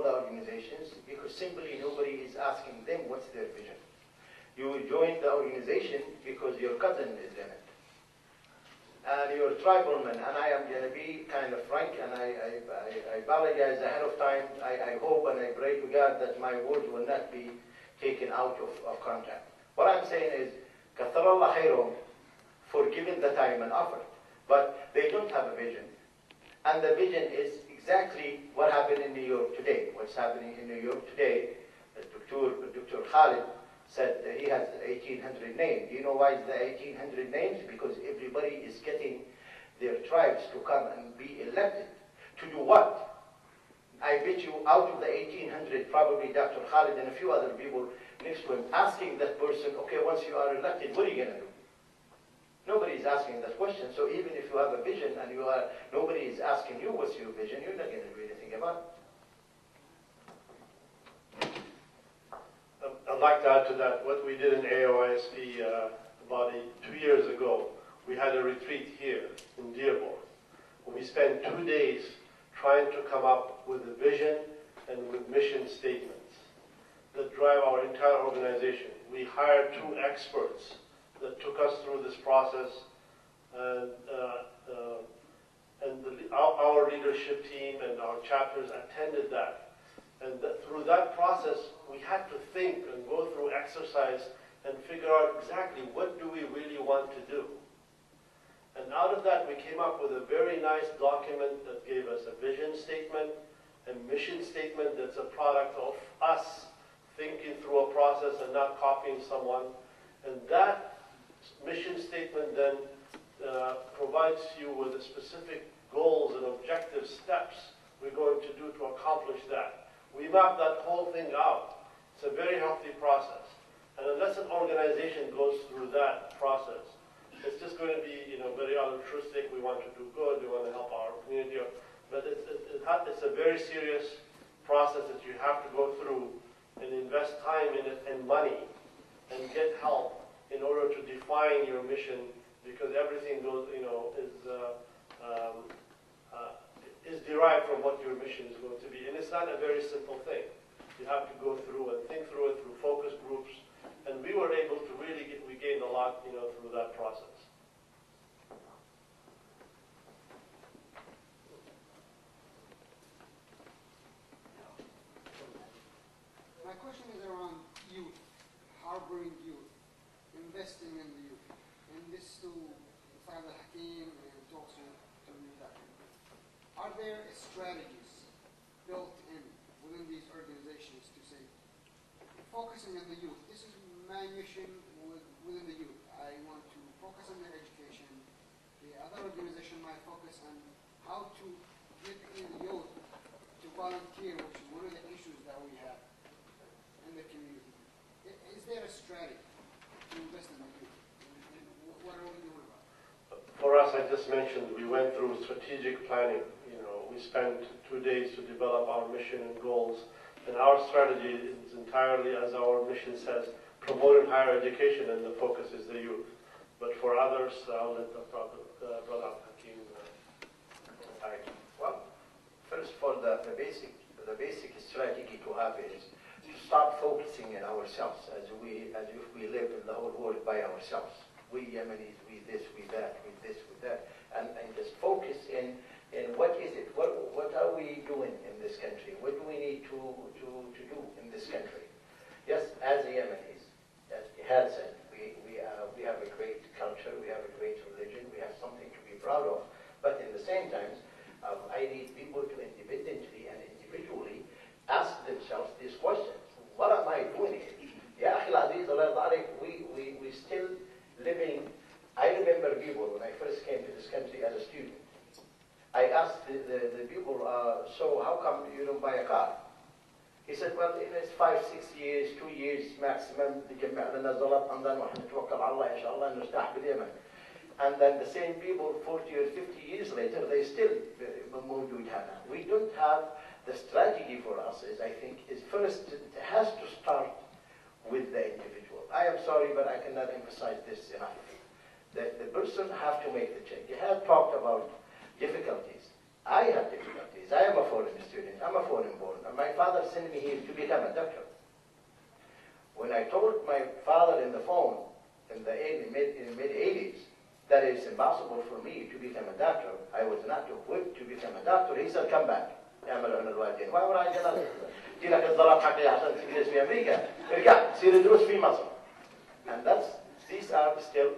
all the organizations because simply nobody is asking them what's their vision. You join the organization because your cousin is in it. And you're a tribalman, and I am going to be kind of frank, and I apologize ahead of time. I hope and I pray to God that my words will not be taken out of context. What I'm saying is, كثر الله خيرهم for giving the time and effort, but they don't have a vision. And the vision is exactly what happened in New York today. What's happening in New York today, Dr. Khalid said he has 1,800 names. You know why it's the 1,800 names? Because everybody is getting their tribes to come and be elected. To do what? I bet you out of the 1,800, probably Dr. Khalid and a few other people next to him, asking that person, okay, once you are elected, what are you going to do? Nobody is asking that question. So even if you have a vision and nobody is asking you what's your vision, you're not going to do anything about it. I'd like to add to that what we did in AAYSP about 2 years ago. We had a retreat here in Dearborn. We spent 2 days trying to come up with a vision and with mission statements that drive our entire organization. We hired 2 experts that took us through this process, and our leadership team and our chapters attended that. And through that process, we had to think and go through exercise and figure out exactly what do we really want to do. And out of that, we came up with a very nice document that gave us a vision statement, a mission statement that's a product of us thinking through a process and not copying someone. And that mission statement then provides you with the specific goals and objective steps we're going to do to accomplish that. We map that whole thing out. It's a very healthy process. And unless an organization goes through that process, it's just going to be, very altruistic. We want to do good. We want to help our community. But it's a very serious process that you have to go through and invest time in it and money and get help in order to define your mission, because everything goes, is derived from what your mission is going to be. And it's not a very simple thing. You have to go through and think through it through focus groups. And we were able to really we gained a lot, through that process. My question is around youth, harboring youth, investing in the youth. And this to Father Hakim and also to Nida. Are there strategies built in within these organizations to say, focusing on the youth, this is my mission within the youth. I want to focus on their education. The other organization might focus on how to get in the youth to volunteer, which is one of the issues that we have in the community. Is there a strategy to invest in the youth? What are we doing about it? For us, I just mentioned, we went through strategic planning. We spent 2 days to develop our mission and goals. And our strategy is entirely, as our mission says, promoting higher education, and the focus is the youth. But for others, I'll let Brother Hakim. Well, first of all, the basic strategy to have is to start focusing on ourselves as if we live in the whole world by ourselves. We Yemenis, we this, we that, we this, we that, and just focus in what is it? What are we doing in this country? What do we need to do in this country? Yes, as the Yemenis, as Jihad said, we have a great culture, we have a great religion, we have something to be proud of. But in the same time, I need people to independently and individually ask themselves these questions. What am I doing here? Ya akhi al-aziz, we still living. I remember people when I first came to this country as a student. I asked the people, so how come you don't buy a car? He said, well, it's 5, 6 years, 2 years maximum. And then the same people, 40 or 50 years later, they still موجود هنا. We don't have the strategy for us. Is I think is first it has to start with the individual. I am sorry, but I cannot emphasize this enough. The person have to make the change. You have talked about difficulties. I have difficulties. I am a foreign student. I'm a foreign born. And my father send me here to become a doctor. When I told my father in the phone in the mid-80s that it's impossible for me to become a doctor, I was not equipped to become a doctor, he said, come back. اعمل عن الوالدين. ما وراي جلال. جيلك الضرب حقي عشان تجلس في أمريكا. ارجع سير دروس في مصر. And these are still,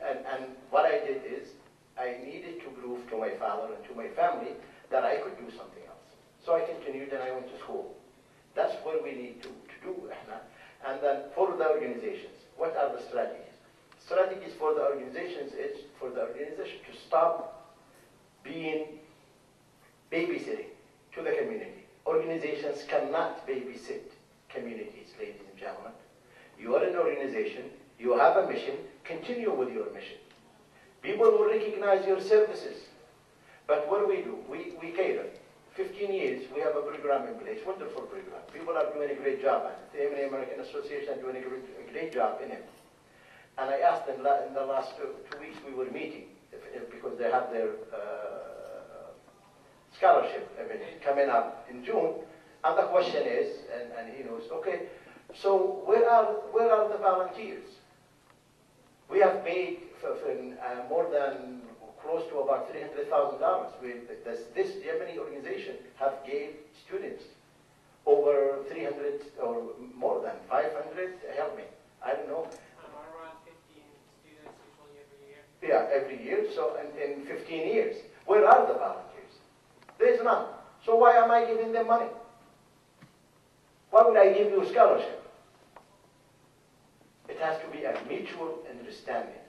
and what I did is, I needed to prove to my father and to my family that I could do something else. So I continued and I went to school. That's what we need to do. And then for the organizations, what are the strategies? Strategies for the organizations is for the organization to stop being babysitting to the community. Organizations cannot babysit communities, ladies and gentlemen. You are an organization, you have a mission, continue with your mission. People will recognize your services. But what do? We cater. 15 years, we have a program in place, wonderful program. People are doing a great job at it. The American Association are doing a great job in it. And I asked them in the last 2 weeks we were meeting, because they have their scholarship event coming up in June. And the question is, and he knows, okay, so where are the volunteers? We have paid for more than close to about $300,000. This Yemeni organization have gave students over 300 or more than 500. Help me, I don't know. Around 15 students usually every year. Yeah, every year. So in 15 years, where are the volunteers? There's none. So why am I giving them money? Why would I give you a scholarship? It has to be a mutual understanding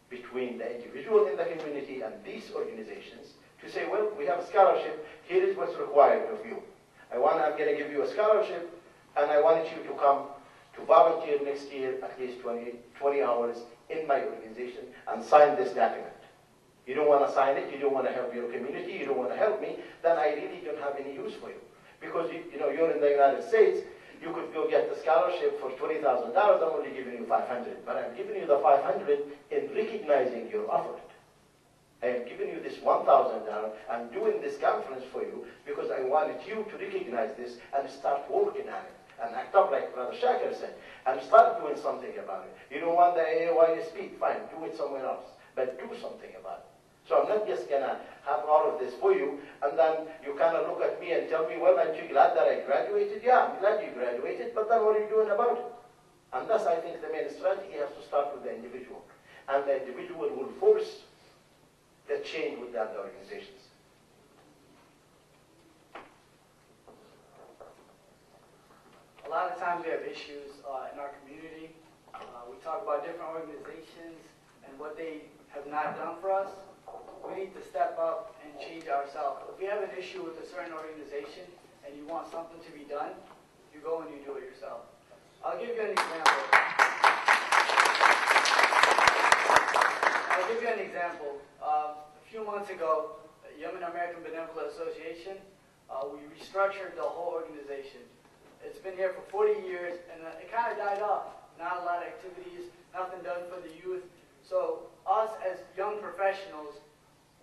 between the individual in the community and these organizations to say, well, we have a scholarship, here is what's required of you. I'm going to give you a scholarship, and I want you to come to volunteer next year at least 20 hours in my organization and sign this document. You don't want to sign it, you don't want to help your community, you don't want to help me, then I really don't have any use for you. Because you're in the United States, you could go get the scholarship for $20,000, I'm only giving you $500. But I'm giving you the $500 in recognizing your effort. I am giving you this $1,000, I'm doing this conference for you because I wanted you to recognize this and start working on it. And act up like Brother Shakir said, and start doing something about it. You don't want the AAYSP, fine, do it somewhere else. But do something about it. So I'm not just going to have all of this for you, and then you kind of look at me and tell me, well, aren't you glad that I graduated? Yeah, I'm glad you graduated, but then what are you doing about it? And thus, I think the main strategy has to start with the individual. And the individual will force the change with the other organizations. A lot of times we have issues in our community. We talk about different organizations and what they have not done for us. We need to step up and change ourselves. If you have an issue with a certain organization and you want something to be done, you go and you do it yourself. I'll give you an example. A few months ago, the Yemen American Benevolent Association, we restructured the whole organization. It's been here for 40 years, and it kind of died off. Not a lot of activities, nothing done for the youth. So us as young professionals,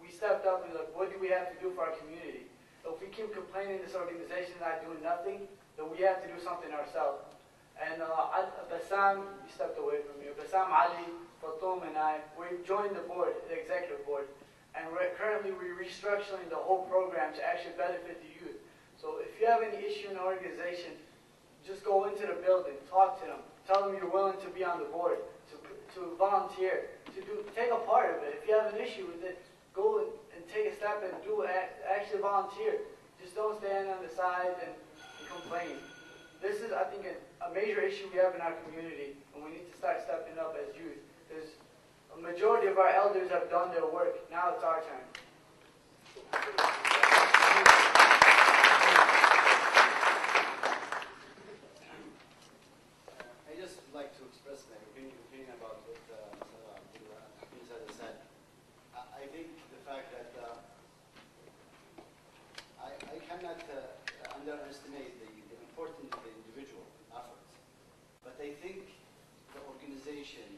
we stepped up and looked, what do we have to do for our community? If we keep complaining this organization is not doing nothing, then we have to do something ourselves. And Bassam, you stepped away from me, Bassam, Ali, Fatum, and I, we joined the board, the executive board, and currently we're restructuring the whole program to actually benefit the youth. So if you have any issue in the organization, just go into the building, talk to them, tell them you're willing to be on the board, to volunteer, take a part of it. If you have an issue with it, go and take a step and actually volunteer. Just don't stand on the side and complain. This is, I think, a major issue we have in our community, and we need to start stepping up as youth. Because a majority of our elders have done their work. Now it's our turn. I just like to express my opinion about what Mr. said. I think the fact that I cannot underestimate the importance of the individual efforts, but I think the organization